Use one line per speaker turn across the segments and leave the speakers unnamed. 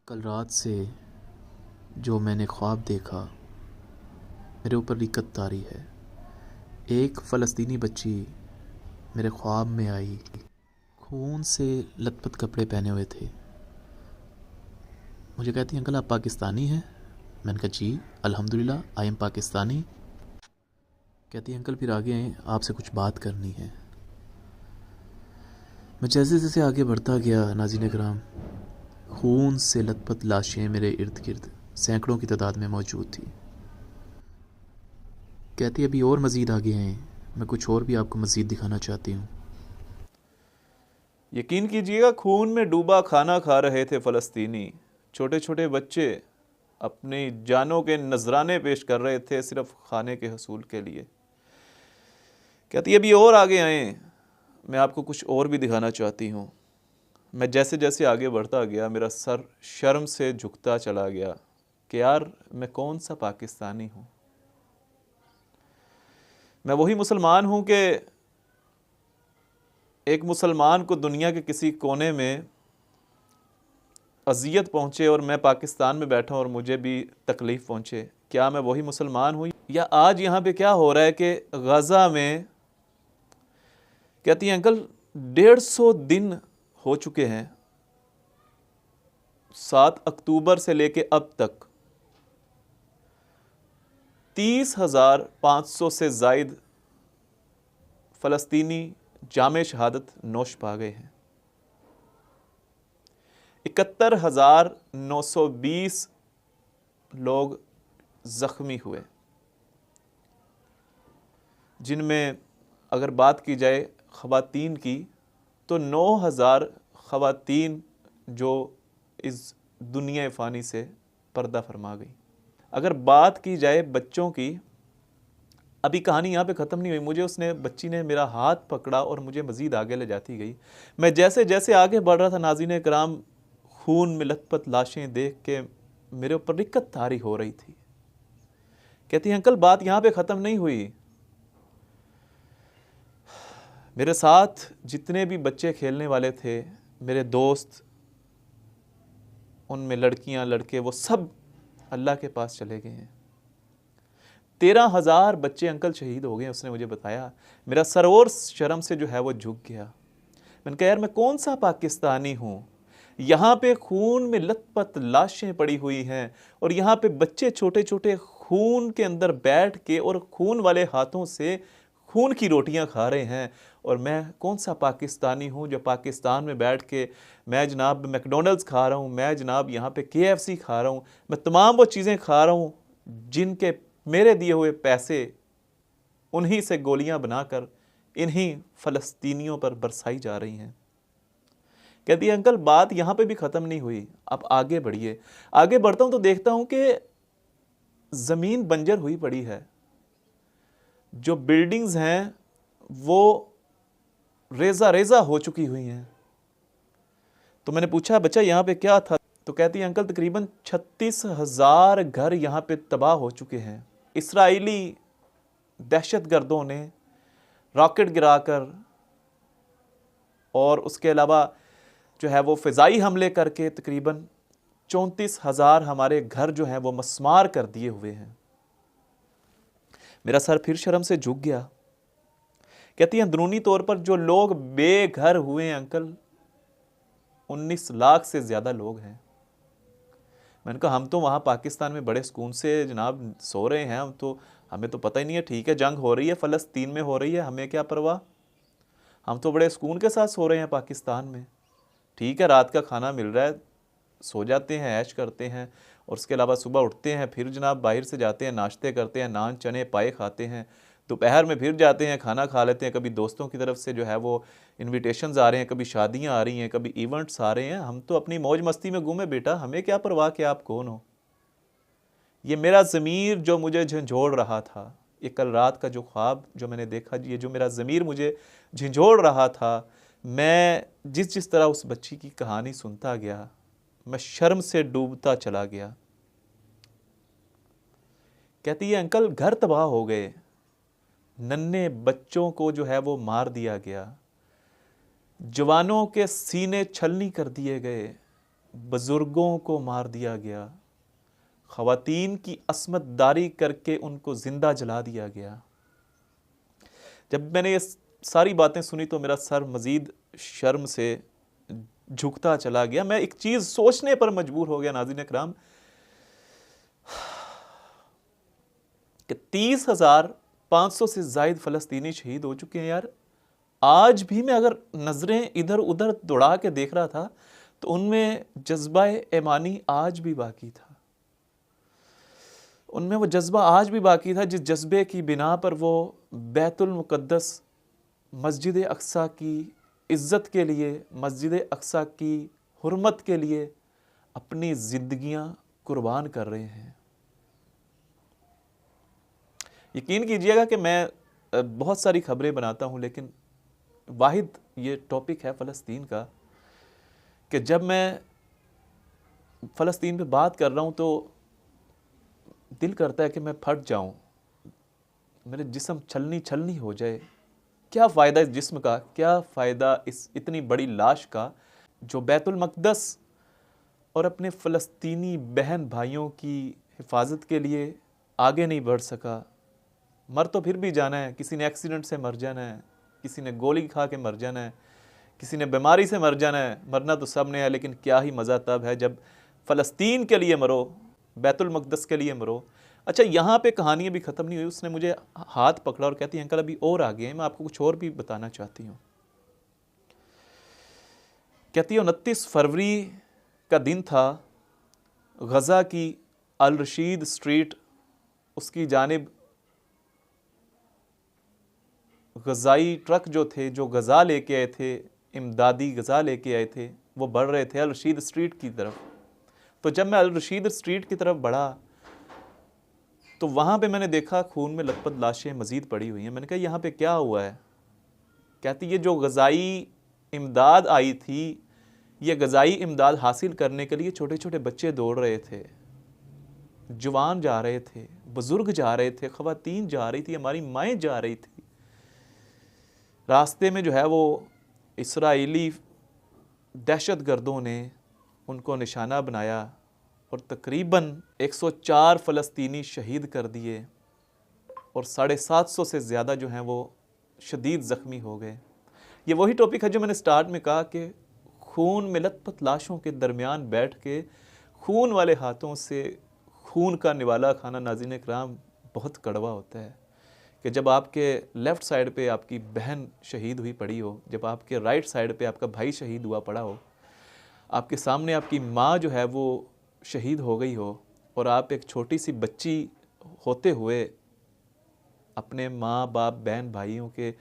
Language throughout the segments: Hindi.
कल रात से जो मैंने ख्वाब देखा मेरे ऊपर दिक्कत तारी है। एक फ़लस्तीनी बच्ची मेरे ख्वाब में आई, खून से लथपथ कपड़े पहने हुए थे। मुझे कहती अंकल आप पाकिस्तानी हैं? मैंने कहा जी अल्हम्दुलिल्लाह आई एम पाकिस्तानी। कहती अंकल फिर आगे आपसे कुछ बात करनी है। मैं जैसे जैसे आगे बढ़ता गया नाज़रीन कराम, खून से लथपथ लाशें मेरे इर्द गिर्द सैकड़ों की तादाद में मौजूद थी। कहती अभी और मज़ीद आगे हैं, मैं कुछ और भी आपको मज़ीद दिखाना चाहती हूँ।
यकीन कीजिएगा खून में डूबा खाना खा रहे थे फ़लस्तीनी। छोटे छोटे बच्चे अपनी जानों के नजराने पेश कर रहे थे सिर्फ खाने के हसूल के लिए। कहती अभी और आगे आए, मैं आपको कुछ और भी दिखाना चाहती हूँ। मैं जैसे जैसे आगे बढ़ता गया मेरा सर शर्म से झुकता चला गया कि यार मैं कौन सा पाकिस्तानी हूँ। मैं वही मुसलमान हूँ कि एक मुसलमान को दुनिया के किसी कोने में अजियत पहुँचे और मैं पाकिस्तान में बैठा और मुझे भी तकलीफ़ पहुँचे। क्या मैं वही मुसलमान हूँ? या आज यहाँ पे क्या हो रहा है कि गज़ा में, कहती हैं अंकल 150 दिन हो चुके हैं, 7 अक्टूबर से लेके अब तक 30,500 से ज़ायद फ़लस्तीनी जामे शहादत नोश पा गए हैं। 71,920 लोग ज़ख्मी हुए, जिनमें अगर बात की जाए ख़वातीन की तो 9,000 ख़वातीन जो इस दुनिया फ़ानी से पर्दा फरमा गई। अगर बात की जाए बच्चों की, अभी कहानी यहाँ पे ख़त्म नहीं हुई। मुझे बच्ची ने मेरा हाथ पकड़ा और मुझे मज़ीद आगे ले जाती गई। मैं जैसे जैसे आगे बढ़ रहा था नाज़रीन कराम, खून में लथपथ लाशें देख के मेरे ऊपर दिक्कत तारी हो रही थी। कहती अंकल बात यहाँ पे ख़त्म नहीं हुई। मेरे साथ जितने भी बच्चे खेलने वाले थे, मेरे दोस्त, उनमें लड़कियां लड़के, वो सब अल्लाह के पास चले गए हैं। 13,000 बच्चे अंकल शहीद हो गए, उसने मुझे बताया। मेरा सर और शर्म से जो है वो झुक गया। मैंने कहा यार मैं कौन सा पाकिस्तानी हूँ? यहाँ पे खून में लथपथ लाशें पड़ी हुई हैं और यहाँ पे बच्चे छोटे छोटे खून के अंदर बैठ के और खून वाले हाथों से खून की रोटियां खा रहे हैं। और मैं कौन सा पाकिस्तानी हूँ जो पाकिस्तान में बैठ के मैं जनाब मैकडोनल्ड्स खा रहा हूँ, मैं जनाब यहाँ पे KFC खा रहा हूँ, मैं तमाम वो चीज़ें खा रहा हूँ जिनके मेरे दिए हुए पैसे उन्हीं से गोलियां बनाकर इन्हीं फ़लस्तीनियों पर बरसाई जा रही हैं। कहती है अंकल बात यहाँ पे भी ख़त्म नहीं हुई, आप आगे बढ़िए। आगे बढ़ता हूँ तो देखता हूँ कि ज़मीन बंजर हुई पड़ी है, जो बिल्डिंग्स हैं वो रेज़ा रेज़ा हो चुकी हुई हैं। तो मैंने पूछा बच्चा यहाँ पे क्या था? तो कहती है अंकल तकरीबन 36,000 घर यहाँ पे तबाह हो चुके हैं। इसराइली दहशतगर्दों ने रॉकेट गिराकर और उसके अलावा जो है वो फ़िज़ाई हमले करके तकरीबन 34,000 हमारे घर जो हैं वो मस्मार कर दिए हुए हैं। मेरा सर फिर शर्म से झुक गया। कहती हैं अंदरूनी तौर पर जो लोग बेघर हुए हैं अंकल 19 लाख से ज़्यादा लोग हैं। मैंने कहा हम तो वहाँ पाकिस्तान में बड़े सुकून से जनाब सो रहे हैं, हमें तो पता ही नहीं है। ठीक है जंग हो रही है, फ़लस्तीन में हो रही है, हमें क्या परवाह, हम तो बड़े सुकून के साथ सो रहे हैं पाकिस्तान में। ठीक है रात का खाना मिल रहा है, सो जाते हैं, ऐश करते हैं और उसके अलावा सुबह उठते हैं, फिर जनाब बाहर से जाते हैं, नाश्ते करते हैं, नान चने पाए खाते हैं, दोपहर में फिर जाते हैं खाना खा लेते हैं। कभी दोस्तों की तरफ से जो है वो इन्विटेशंस आ रहे हैं, कभी शादियां आ रही हैं, कभी इवेंट्स आ रहे हैं। हम तो अपनी मौज मस्ती में गुम है बेटा, हमें क्या परवाह कि आप कौन हो। ये मेरा ज़मीर जो मुझे झंझोड़ रहा था, ये कल रात का जो ख्वाब जो मैंने देखा, ये जो मेरा ज़मीर मुझे झंझोड़ रहा था, मैं जिस जिस तरह उस बच्ची की कहानी सुनता गया मैं शर्म से डूबता चला गया। कहती है अंकल घर तबाह हो गए, नन्हे बच्चों को जो है वो मार दिया गया, जवानों के सीने छलनी कर दिए गए, बुजुर्गों को मार दिया गया, ख़वातीन की अस्मतदारी करके उनको ज़िंदा जला दिया गया। जब मैंने ये सारी बातें सुनी तो मेरा सर मज़ीद शर्म से झुकता चला गया। मैं एक चीज़ सोचने पर मजबूर हो गया नाज़रीन इकराम कि 30,500 से ज़ायद फ़लस्तीनी शहीद हो चुके हैं यार। आज भी मैं अगर नज़रें इधर उधर दौड़ा के देख रहा था तो उनमें जज्बा ईमानी आज भी बाकी था, उनमें वो जज्बा आज भी बाकी था जिस जज्बे की बिना पर वो बैतुल मुक़द्दस मस्जिद अक्सा की इज़्ज़त के लिए, मस्जिद अक्सा की हुर्मत के लिए अपनी ज़िंदगियां कुर्बान कर रहे हैं। यकीन कीजिएगा कि मैं बहुत सारी खबरें बनाता हूं, लेकिन वाहिद ये टॉपिक है फ़लस्तीन का कि जब मैं फ़लस्तीन पे बात कर रहा हूं तो दिल करता है कि मैं फट जाऊं, मेरे जिस्म छलनी छलनी हो जाए। क्या फ़ायदा इस जिस्म का, क्या फ़ायदा इस इतनी बड़ी लाश का जो बैतुल मक़दस और अपने फ़लस्तीनी बहन भाइयों की हिफाजत के लिए आगे नहीं बढ़ सका। मर तो फिर भी जाना है, किसी ने एक्सीडेंट से मर जाना है, किसी ने गोली खा के मर जाना है, किसी ने बीमारी से मर जाना है। मरना तो सब ने है, लेकिन क्या ही मज़ा तब है जब फ़लस्तीन के लिए मरो, बैतुल मक़दस के लिए मरो। अच्छा, यहाँ पे कहानियाँ भी ख़त्म नहीं हुई। उसने मुझे हाथ पकड़ा और कहती है अंकल अभी और आगे हैं, मैं आपको कुछ और भी बताना चाहती हूँ। कहती है 29 फरवरी का दिन था, गज़ा की अल रशीद स्ट्रीट, उसकी जानिब गज़ाई ट्रक जो थे, जो गज़ा लेके आए थे, इमदादी गज़ा लेके आए थे, वो बढ़ रहे थे अल रशीद स्ट्रीट की तरफ। तो जब मैं अल रशीद स्ट्रीट की तरफ बढ़ा तो वहाँ पे मैंने देखा खून में लथपथ लाशें मज़ीद पड़ी हुई हैं। मैंने कहा यहाँ पे क्या हुआ है? कहती ये जो गज़ाई इमदाद आई थी, ये गज़ाई इमदाद हासिल करने के लिए छोटे छोटे बच्चे दौड़ रहे थे, जवान जा रहे थे, बुज़ुर्ग जा रहे थे, ख़वातीन जा रही थी, हमारी माएँ जा रही थी। रास्ते में जो है वो इसराइली दहशतगर्दों ने उनको निशाना बनाया और तकरीबन 104 फ़लस्तीनी शहीद कर दिए और 750 से ज़्यादा जो हैं वो शदीद ज़ख्मी हो गए। ये वही टॉपिक है जो मैंने स्टार्ट में कहा कि खून में लथपथ लाशों के दरमियान बैठ के खून वाले हाथों से खून का निवाला खाना नाज़रीन इकराम बहुत कड़वा होता है। कि जब आपके लेफ़्ट साइड पे आपकी बहन शहीद हुई पड़ी हो, जब आपके राइट साइड पे आपका भाई शहीद हुआ पड़ा हो, आपके सामने आपकी माँ जो है वो शहीद हो गई हो और आप एक छोटी सी बच्ची होते हुए अपने माँ बाप बहन भाइयों के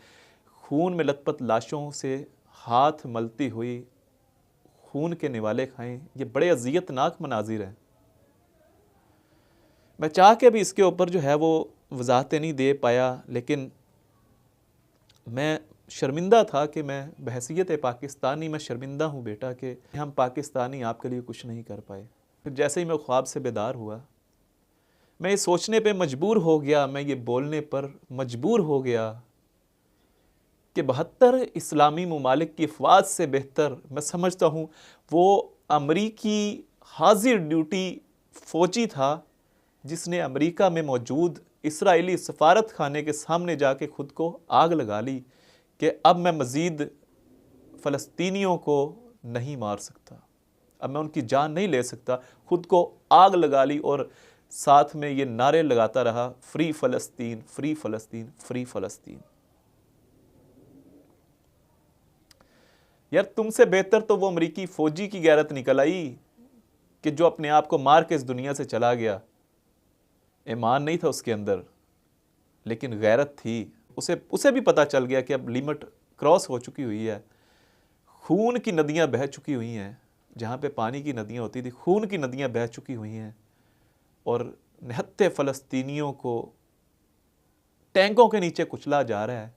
खून में लथपथ लाशों से हाथ मलती हुई खून के निवाले खाएं, ये बड़े अज़ियतनाक मनाजिर हैं। मैं चाह के भी इसके ऊपर जो है वो वजाहतें नहीं दे पाया, लेकिन मैं शर्मिंदा था कि मैं बहसीयत पाकिस्तानी मैं शर्मिंदा हूँ बेटा कि हम पाकिस्तानी आपके लिए कुछ नहीं कर पाए। फिर जैसे ही मैं ख्वाब से बेदार हुआ, मैं ये सोचने पे मजबूर हो गया, मैं ये बोलने पर मजबूर हो गया कि 72 इस्लामी ममालिक की अफवाज से बेहतर मैं समझता हूँ वो अमरीकी हाजिर ड्यूटी फ़ौजी था जिसने अमेरिका में मौजूद इसराइली सफारत खाने के सामने जाके ख़ुद को आग लगा ली कि अब मैं मज़ीद फ़लस्तीनियों को नहीं मार सकता, अब मैं उनकी जान नहीं ले सकता। ख़ुद को आग लगा ली और साथ में ये नारे लगाता रहा, फ्री फ़लस्तीन, फ्री फ़लस्तीन, फ्री फ़लस्तीन। यार तुमसे बेहतर तो वो अमरीकी फ़ौजी की गैरत निकल आई कि जो अपने आप को मार के इस दुनिया से चला गया। ईमान नहीं था उसके अंदर, लेकिन गैरत थी। उसे भी पता चल गया कि अब लिमिट क्रॉस हो चुकी हुई है, खून की नदियां बह चुकी हुई हैं। जहाँ पे पानी की नदियां होती थी, खून की नदियां बह चुकी हुई हैं और निहत्ते फ़लस्तीनियों को टैंकों के नीचे कुचला जा रहा है।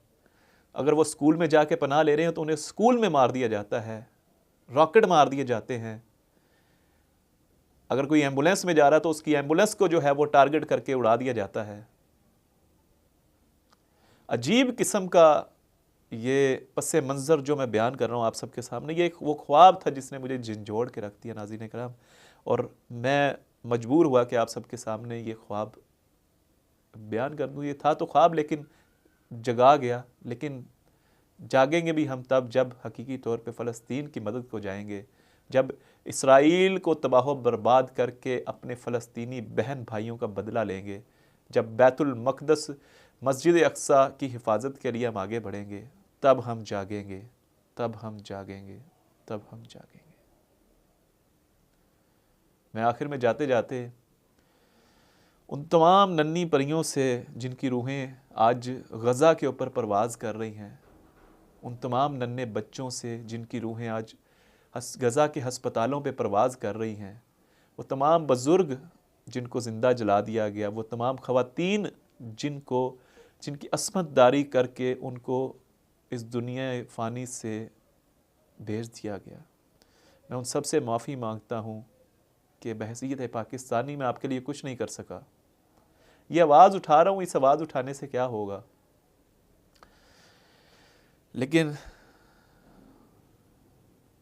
अगर वो स्कूल में जाके पनाह ले रहे हैं तो उन्हें स्कूल में मार दिया जाता है, रॉकेट मार दिए जाते हैं। अगर कोई एम्बुलेंस में जा रहा है तो उसकी एम्बुलेंस को जो है वो टारगेट करके उड़ा दिया जाता है। अजीब किस्म का ये पस मंज़र जो मैं बयान कर रहा हूँ आप सबके सामने, ये वो ख्वाब था जिसने मुझे झंझोड़ के रख दिया नाज़रीन कराम, और मैं मजबूर हुआ कि आप सबके सामने ये ख्वाब बयान कर दूँ। ये था तो ख्वाब लेकिन जगा गया, लेकिन जागेंगे भी हम तब जब हकीकी तौर पे फ़लस्तीन की मदद को जाएंगे, जब इसराइल को तबाह बर्बाद करके अपने फ़लस्तीनी बहन भाइयों का बदला लेंगे, जब बैतुल मक़दस मस्जिद अक्सा की हिफाजत के लिए हम आगे बढ़ेंगे, तब हम जागेंगे, तब हम जागेंगे, तब हम जागेंगे। मैं आखिर में जाते जाते उन तमाम नन्ही परियों से जिनकी रूहें आज गज़ा के ऊपर परवाज़ कर रही हैं, उन तमाम नन्हे बच्चों से जिनकी रूहें आज गज़ा के हस्पतालों पे परवाज़ कर रही हैं, वो तमाम बुज़ुर्ग जिनको ज़िंदा जला दिया गया, वो तमाम ख़वातीन जिनकी अस्मतदारी करके उनको इस दुनिया फ़ानी से भेज दिया गया, मैं उन सब से माफ़ी मांगता हूँ कि बहसीयत पाकिस्तानी मैं आपके लिए कुछ नहीं कर सका। ये आवाज़ उठा रहा हूँ, इस आवाज़ उठाने से क्या होगा, लेकिन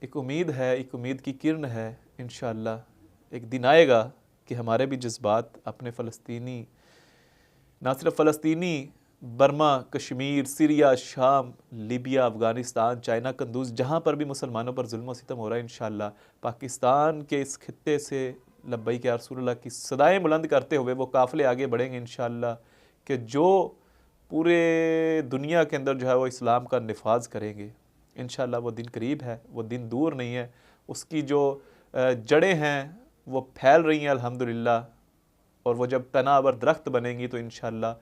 एक उम्मीद है, एक उम्मीद की किरण है। इंशाअल्लाह एक दिन आएगा कि हमारे भी जज्बात अपने फ़लस्तीनी, ना सिर्फ फ़लस्तीनी, बर्मा, कश्मीर, सीरिया, शाम, लीबिया, अफ़गानिस्तान, चाइना, कंदूज, जहाँ पर भी मुसलमानों पर जुल्म व सितम हो रहा है, इंशाअल्लाह पाकिस्तान के इस खित्ते से लब्बैक या रसूलल्लाह की सदाएं बुलंद करते हुए वो काफ़िले आगे बढ़ेंगे इंशाअल्लाह, कि जो पूरे दुनिया के अंदर जो है वो इस्लाम का निफाज करेंगे। इंशाअल्लाह वो दिन करीब है, वो दिन दूर नहीं है। उसकी जो जड़ें हैं वो फैल रही हैं अल्हम्दुलिल्लाह, और वो जब तनावर दरख्त बनेंगी तो इंशाअल्लाह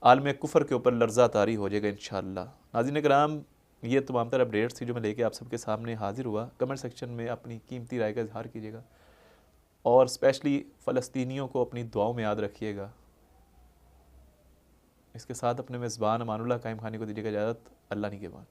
आलम कुफ़र के ऊपर लर्ज़ा तारी हो जाएगा इंशाअल्लाह। नाज़रीन कराम, ये तमाम तरह अपडेट्स थी जो मैं लेके आप सबके सामने हाजिर हुआ। कमेंट सेक्शन में अपनी कीमती राय का इजहार कीजिएगा, और स्पेशली फ़लस्तीनियों को अपनी दुआओं में याद रखिएगा। इसके साथ अपने मेज़बान अमानुल्लाह कायम खानी को दीजिएगा इजाज़त। अल्लाह निगहबान।